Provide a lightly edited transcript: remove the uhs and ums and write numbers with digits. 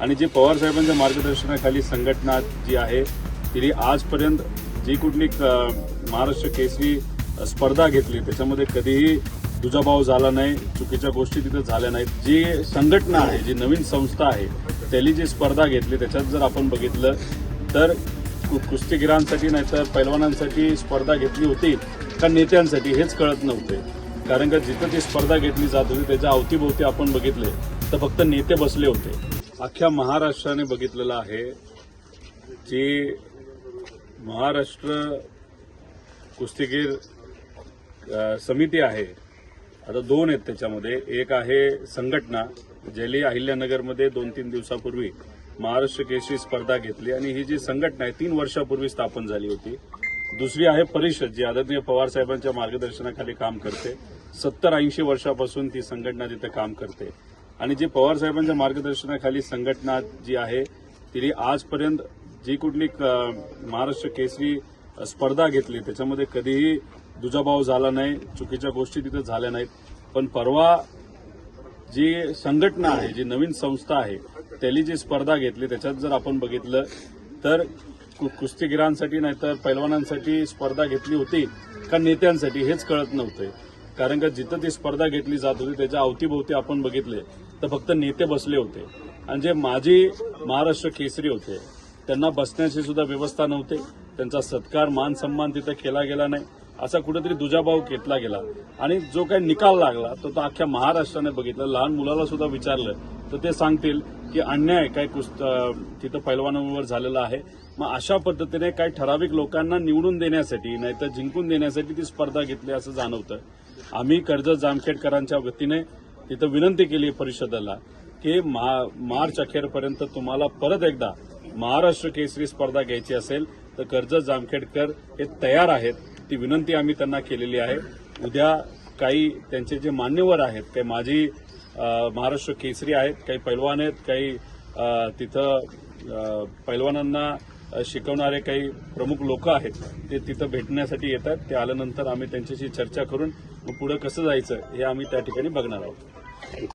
आणि जे पवार साहेबांच्या मार्गदर्शनाखाली संघटना जी आहे तिने आजपर्यंत जी कुठली महाराष्ट्र केसरी स्पर्धा घेतली त्याच्यामध्ये कधीही दुजाभाव झाला नाही, चुकीच्या गोष्टी तिथे झाल्या नाहीत. जी संघटना आहे, जी नवीन संस्था आहे, त्यांनी जी स्पर्धा घेतली त्याच्यात जर आपण बघितलं तर कुस्तीगिरांसाठी नाहीतर पैलवानांसाठी स्पर्धा घेतली होती का नेत्यांसाठी हेच कळत नव्हते. कारण का जिथं ती स्पर्धा घेतली जात होती त्याच्या अवतीभोवती आपण बघितले तर फक्त नेते बसले होते. अख्ख्या महाराष्ट्राने बघितलेलं आहे जी महाराष्ट्र कुस्तीगीर समिती आहे. आता दोन आहेत त्याच्यामध्ये. एक आहे संघटना ज्याली अहिल्यानगरमध्ये 2-3 दिवसापूर्वी महाराष्ट्र केसरी स्पर्धा घेतली आणि ही जी संघटना आहे 3 वर्षापूर्वी स्थापन झाली होती. दुसरी आहे परिषद जी आदरणीय पवार साहेबांच्या मार्गदर्शनाखाली काम करते. 70-80 वर्षापासून ती संघटना तिथे काम करते आणि जी पवार साहेबांच्या मार्गदर्शनाखाली संघटना जी आहे तिने आजपर्यंत जी कुठली महाराष्ट्र केसरी स्पर्धा घेतली त्याच्यामध्ये कधीही दुजाभाव झाला नाही, चुकीच्या गोष्टी तिथे झाल्या नाहीत. पण परवा जी संघटना आहे, जी नवीन संस्था आहे, त्यांनी जी स्पर्धा घेतली त्याच्यात जर आपण बघितलं तर कुस्तीगिरांसाठी नाहीतर पैलवानांसाठी स्पर्धा घेतली होती का नेत्यांसाठी हेच कळत नव्हते. कारण का जिथं ती स्पर्धा घेतली जात होती त्याच्या अवतीभोवती आपण बघितले तर फक्त नेते बसले होते आणि जे माजी महाराष्ट्र केसरी होते त्यांना बसण्याची सुद्धा व्यवस्था नव्हते. त्यांचा सत्कार मान सन्मान तिथं केला गेला नाही. असा कुठेतरी दुजाभाव घेतला गेला आणि जो काही निकाल लागला तो अख्ख्या महाराष्ट्राने बघितला. लहान मुलाला सुद्धा विचारलं तर ते सांगतील की अन्याय काय तिथं पैलवानांवर झालेला आहे. मग अशा पद्धतीने काही ठराविक लोकांना निवडून देण्यासाठी नाहीतर जिंकून देण्यासाठी ती स्पर्धा घेतली असं जाणवतं. आम्ही कर्जत जामखेडकरांच्या वतीने तिथं विनंती केली परिषदेला की मार्च अखेरपर्यंत तुम्हाला परत एकदा महाराष्ट्र केसरी स्पर्धा घ्यायची असेल तर कर्जत जामखेडकर हे तयार आहेत. ती विनंती आम्ही त्यांना केलेली आहे. उद्या काही त्यांचे जे मान्यवर आहेत, काही माजी महाराष्ट्र केसरी आहेत, काही पैलवान आहेत, काही तिथं पैलवानांना शिकवणारे काही प्रमुख लोक आहेत ते तिथं भेटण्यासाठी येतात. ते आल्यानंतर आम्ही त्यांच्याशी चर्चा करून मग पुढे कसं जायचं हे आम्ही त्या ठिकाणी बघणार आहोत.